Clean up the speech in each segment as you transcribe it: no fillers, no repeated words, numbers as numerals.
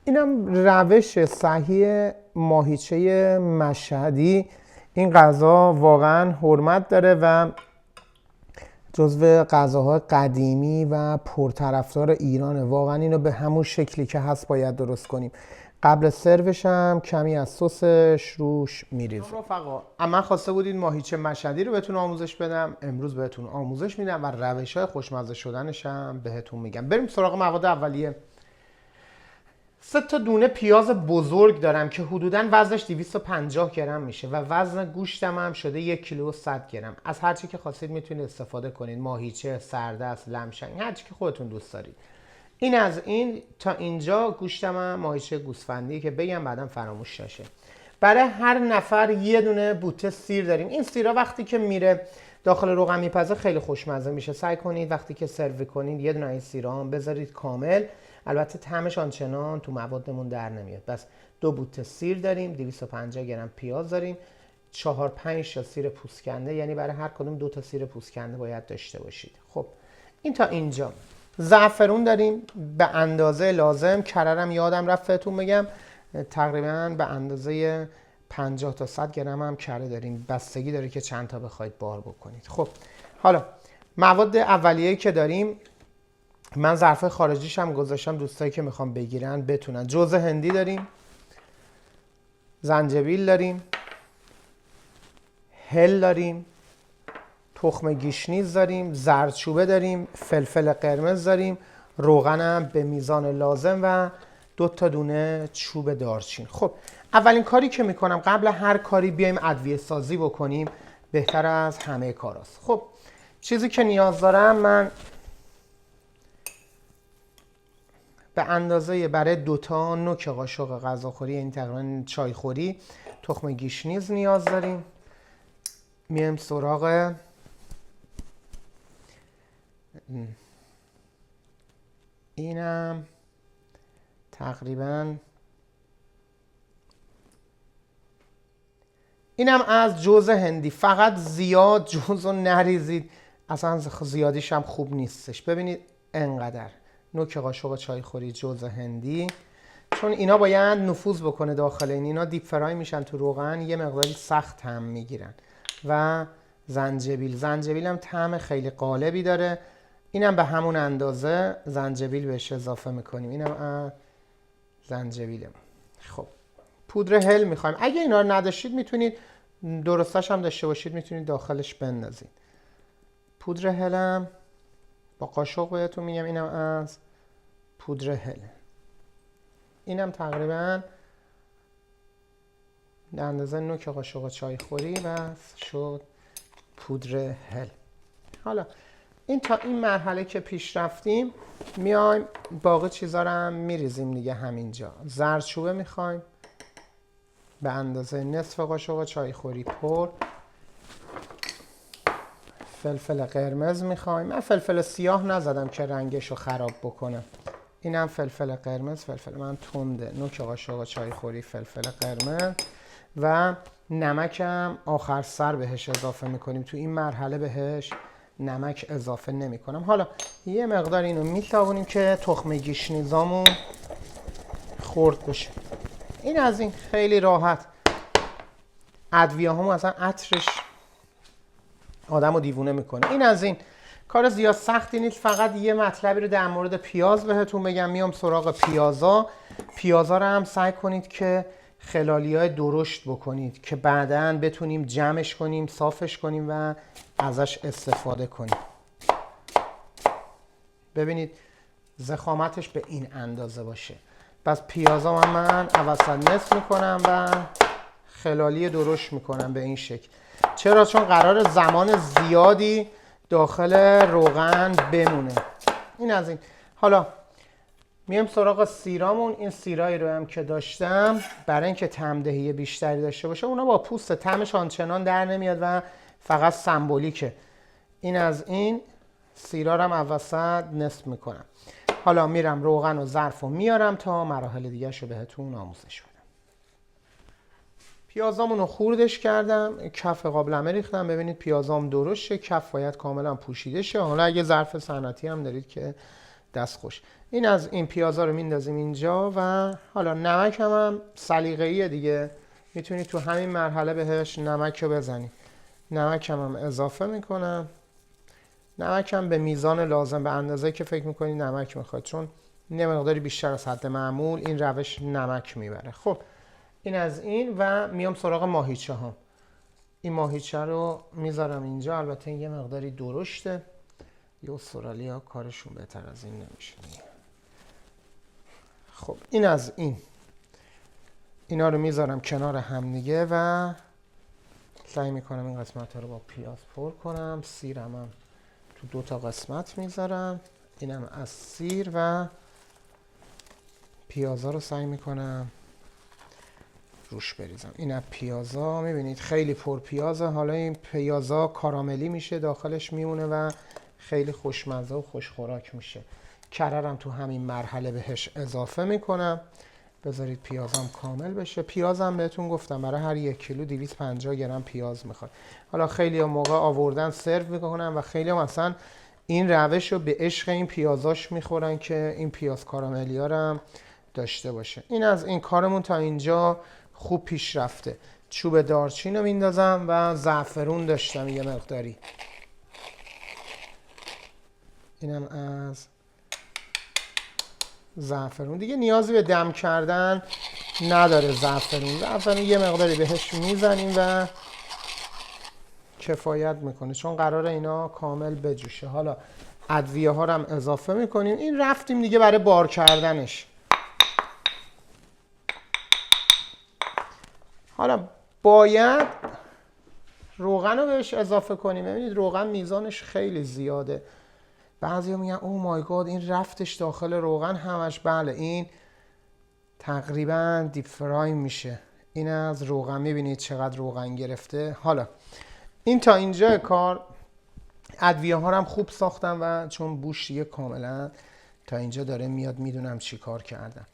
اینم روش صحیح ماهیچه مشهدی. این غذا واقعا حرمت داره و جزو غذاهای قدیمی و پرطرفدار ایرانه. واقعا اینو به همون شکلی که هست باید درست کنیم. قبل سروش هم کمی از سسش روش میریزیم. رفقا، اما خواسته بودین ماهیچه مشهدی رو بهتون آموزش بدم، امروز بهتون آموزش میدم و روش‌های خوشمزه شدنش هم بهتون میگم. بریم سراغ مواد اولیه. 3 تا دونه پیاز بزرگ دارم که حدوداً وزنش 250 گرم میشه و وزن گوشتم هم شده 1 کیلو و 100 گرم. از هر چی که خواستید میتونید استفاده کنید، ماهیچه، سردست، لمشنگ، هر چی که خودتون دوست دارید. این از این تا اینجا گوشتم هم ماهیچه گوسفندی که بگم بعدم فراموش نشه. برای هر نفر یه دونه بوته سیر داریم. این سیرا وقتی که میره داخل روغن میپزه خیلی خوشمزه میشه. سعی کنید وقتی که سرو کنید یه دونه این سیرا هم بذارید کامل. البته طعمش آنچنان تو موادمون در نمیاد. بس 2 بوته سیر داریم، 250 گرم پیاز داریم، 4-5 تا سیر پوستکنده، یعنی برای هر کدوم 2 تا سیر پوستکنده باید داشته باشید. خب این تا اینجا. زعفرون داریم به اندازه لازم. کررم یادم رفت بهتون بگم، تقریبا به اندازه 50 تا 100 گرم هم کره داریم. بستگی داره که چند تا بخواید بار بکنید. خب حالا مواد اولیه‌ای که داریم، من ظرف خارجیش هم گذاشتم دوستایی که میخوام بگیرن بتونن. جوز هندی داریم، زنجبیل داریم، هل داریم، تخم گیشنیز داریم، زردچوبه داریم، فلفل قرمز داریم، روغن هم به میزان لازم و 2 تا دونه چوب دارچین. خب اولین کاری که میکنم قبل هر کاری بیایم ادویه سازی بکنیم، بهتر از همه کاراست. خب چیزی که نیاز دارم من به اندازه برای 2 تا نوک قاشق غذاخوری، یعنی تقریبا چایخوری، تخم گیشنیز نیاز داریم. میایم سراغ اینم تقریبا اینم از جوز هندی. فقط زیاد جوز رو نریزید، اصلا زیادیش هم خوب نیستش. ببینید انقدر نوک قاشق چایخوری جوز هندی، چون اینا باید نفوذ بکنه داخل اینا دیپ فرای میشن تو روغن، یه مقداری سخت هم میگیرن. و زنجبیل هم طعم خیلی قالبی داره. اینم به همون اندازه زنجبیل بهش اضافه میکنیم. اینم زنجبیله. خب پودر هل میخوایم. اگه اینا رو نداشتید میتونید درستش هم داشته باشید میتونید داخلش بندازید. پودر هلم با قاشق بهتون میگم، اینم از پودر هل. اینم تقریبا در اندازه نوک قاشق چایخوری بس شد پودر هل. حالا این تا این مرحله که پیش رفتیم میایم باقی چیزا رو هم میریزیم دیگه همینجا. زردچوبه میخوایم به اندازه نصف قاشق چایخوری پر. فلفل قرمز میخوایم. من فلفل سیاه نزدم که رنگش رو خراب بکنم. اینم فلفل قرمز، فلفل من تنده، نوک قاشق چایخوری فلفل قرمز و نمکم آخر سر بهش اضافه میکنیم. تو این مرحله بهش نمک اضافه نمی کنم. حالا یه مقدار اینو میتابونیم که تخم گیشنیزامون خرد بشه. این از این خیلی راحت. ادویه هم اصلا عطرش آدمو دیوونه میکنه. این از این کار زیاد سختی نیست. فقط یه مطلبی رو در مورد پیاز بهتون بگم. میام سراغ پیازا رو هم سعی کنید که خلالیای درشت بکنید که بعداً بتونیم جمعش کنیم، صافش کنیم و ازش استفاده کنیم. ببینید ضخامتش به این اندازه باشه. پس پیازا من اوسط نصف میکنم و خلالی درشت میکنم به این شکل. چرا؟ چون قرار زمان زیادی داخل روغن بمونه. این از این. حالا میام سراغ سیرامون. این سیرایی رو هم که داشتم برای اینکه طعم دهی بیشتری داشته باشه، اونا با پوست طعمش آنچنان در نمیاد و فقط سمبولیکه. این از این. سیرا رو هم اوسط نصف میکنم. حالا میرم روغن و ظرف رو میارم تا مراحل دیگه رو بهتون آموزش بدم. پیازامون رو خوردش کردم، کف قابلمه ریختم. ببینید پیازام درشته، کف باید کاملا پوشیده شه. حالا اگه ظرف صنعتی هم دارید که دست خوش. این از این پیازا رو میندازیم اینجا و حالا نمک هم سلیقه‌ایه دیگه، میتونید تو همین مرحله بهش نمک رو بزنید. نمک هم اضافه میکنم. نمک هم به میزان لازم، به اندازه که فکر میکنید نمک میخواد، چون یه مقداری بیشتر از حد معمول این روش نمک میبره. خب این از این و میام سراغ ماهیچه ها. این ماهیچه رو میذارم اینجا. البته یه مقداری درشته، یه استرالیا کارشون بهتر از این نمیشه. خب این از این. اینا رو میذارم کنار هم دیگه و سعی میکنم این قسمت ها رو با پیاز پر کنم. سیرم هم تو 2 تا قسمت میذارم. اینم از سیر و پیازا رو سعی میکنم روش بریزم. این از پیازا، میبینید خیلی پر پیازه. حالا این پیازا کاراملی میشه داخلش میمونه و خیلی خوشمزه و خوشخوراک میشه. کررم تو همین مرحله بهش اضافه میکنم. بذارید پیازم کامل بشه. پیازم بهتون گفتم برای هر 1 کیلو 250 گرم پیاز میخواد. حالا خیلی هم موقع آوردن سرو میکنن و خیلی هم مثلا این روش رو به عشق این پیازاش میخورن که این پیاز کاراملی ها هم داشته باشه. این از این. کارمون تا اینجا خوب پیش رفته. چوب دارچین رو میندازم و زعفرون داشتم یه مقداری. اینم از زعفرون. دیگه نیازی به دم کردن نداره زعفرون یه مقداری بهش میزنیم و کفایت میکنه، چون قراره اینا کامل بجوشه. حالا ادویه ها رو هم اضافه میکنیم. این رفتیم دیگه برای بار کردنش. حالا باید روغن رو بهش اضافه کنیم. ببینید روغن میزانش خیلی زیاده. بعضیا میگن او مای گاد این رفتش داخل روغن همش. بله این تقریبا دیپ فرای میشه. این از روغن، میبینید چقدر روغن گرفته. حالا این تا اینجا کار. ادویه ها هم خوب ساختم و چون بوش دیگه کاملا تا اینجا داره میاد، میدونم چی کار کردم.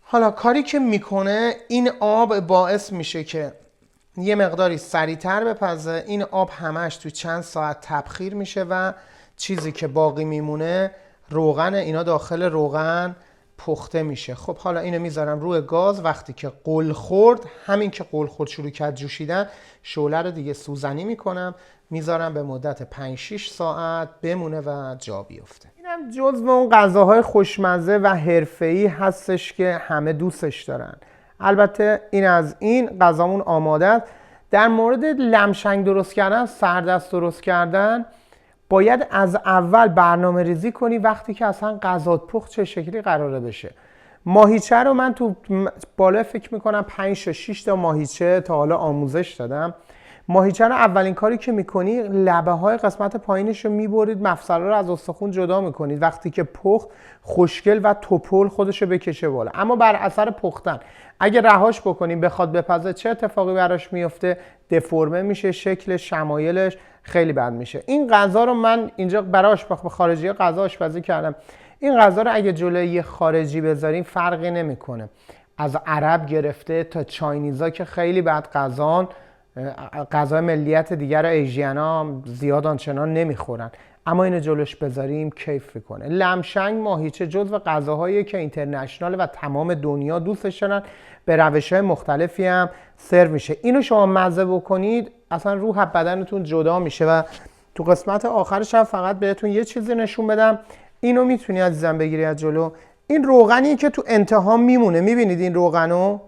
حالا کاری که میکنه این آب باعث میشه که یه مقداری سریعتر بپزه. این آب همش تو چند ساعت تبخیر میشه و چیزی که باقی میمونه روغن. اینا داخل روغن پخته میشه. خب حالا اینو میذارم روی گاز. وقتی که قل خورد، همین که قل خورد شروع کرد جوشیدن، شعله رو دیگه سوزنی میکنم. میذارم به مدت 5-6 ساعت بمونه و جا بیفته. اینم جزو اون غذاهای خوشمزه و حرفه‌ای هستش که همه دوستش دارن. البته این از این. غذامون آماده است. در مورد لمشنگ درست کردن، سردست درست کردن، باید از اول برنامه ریزی کنی وقتی که اصلا غذات پخت چه شکلی قراره بشه. ماهیچه رو من تو بالا فکر میکنم 5-6 تا ماهیچه تا حالا آموزش دادم. ماهیچه رو اولین کاری که میکنی لبه های قسمت پایینش رو میبرید، مفصل رو از استخون جدا میکنید. وقتی که پخت خوشگل و توپل خودش رو بکشه بالا. اما بر اثر پختن اگه رهاش بکنیم بخواد بپزه، چه اتفاقی براش میفته؟ دفرمه میشه، شکل شمایلش خیلی بد میشه. این غذا رو من اینجا برای خارجی غذا آشپزی کردم. این غذا رو اگه جلوی یه خارجی بذاریم فرقی نمیکنه. از عرب گرفته تا چاینیزا که خیلی بد غذای ملیت دیگر ایژینا زیاد آنچنان نمیخورن، اما اینو جلوش بذاریم کیف کنه. لمشنگ ماهیچه جزو غذاهایی که اینترنشنال و تمام دنیا دوستش دارن. به روش‌های مختلفی هم سرو میشه. اینو شما مزه بکنید اصلا روح بدنتون جدا میشه. و تو قسمت آخرش هم فقط بهتون یه چیزی نشون بدم. اینو میتونی عزیزم بگیری از جلو. این روغنی که تو انتها میمونه، میبینید این روغنو؟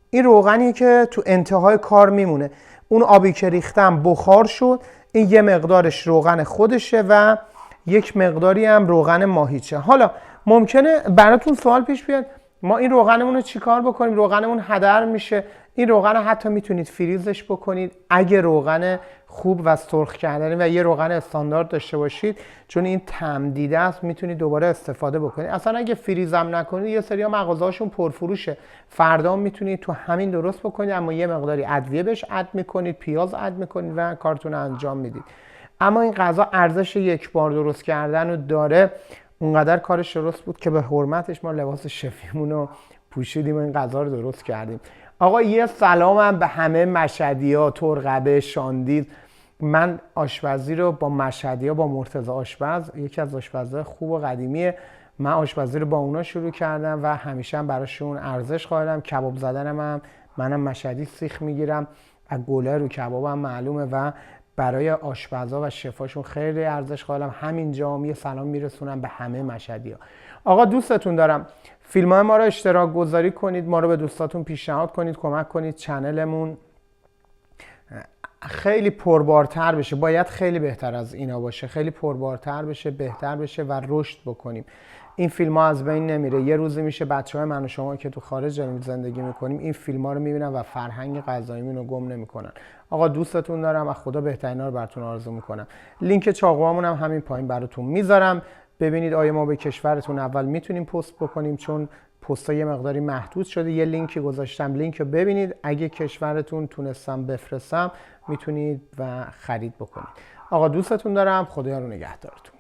این روغنی که تو انتهای کار میمونه. اون آبی که ریختم بخار شد. این یه مقدارش روغن خودشه و یک مقداری هم روغن ماهیچه. حالا ممکنه براتون سوال پیش بیاد ما این روغنمون رو چی کار بکنیم؟ روغنمون هدر میشه. این روغن رو حتی میتونید فریزش بکنید اگه روغن خوب و سرخ کردنی و یه روغن استاندارد داشته باشید، چون این تمدیده است میتونید دوباره استفاده بکنید. اصلا اگه فریزم نکنید یه سری مغازه‌هاشون پرفروشه، فردا میتونید تو همین درست بکنید، اما یه مقداری ادویه بهش اد میکنید، پیاز اد میکنید و کارتون رو انجام میدید. اما این غذا ارزش یک بار درست کردن رو داره. اونقدر کارش درست بود که به حرمتش ما لباس شفیمون رو پوشیدیم و این غذا رو درست کردیم. آقا یه سلام هم به همه مشهدی‌ها، ترقبه، شاندید من آشپزی رو با مشهدی‌ها، با مرتضی آشپز، یکی از آشپزهای خوب و قدیمیه، من آشپزی رو با اونا شروع کردم و همیشه هم براشون ارزش قائلم. کباب زدنم هم منم مشهدی سیخ میگیرم، از گله رو کبابم معلومه و برای آشپزها و شفاشون خیلی ارزش قائلم. همینجا یه سلام میرسونم به همه مشهدی‌ها. آقا دوستتون دارم. فیلم‌های ما رو اشتراک گذاری کنید، ما رو به دوستاتون پیشنهاد کنید، کمک کنید چنلمون خیلی پربارتر بشه. باید خیلی بهتر از اینا باشه، خیلی پربارتر بشه، بهتر بشه و رشد بکنیم. این فیلم ها از بین نمیره. یه روزی میشه بچه های من و شما که تو خارج داریم زندگی میکنیم این فیلم ها رو میبینن و فرهنگ غذاییمون رو گم نمیکنن. آقا دوستتون دارم، از خدا بهترینا رو براتون آرزو میکنم. لینک چاقوامون هم همین پایین براتون میذارم. ببینید آیا ما به کشورتون اول میتونیم پست بکنیم، چون پست‌ها یه مقداری محدود شده. یه لینکی گذاشتم، لینک رو ببینید. اگه کشورتون تونستم بفرستم میتونید و خرید بکنید. آقا دوستتون دارم، خدایا رو نگهدارتون.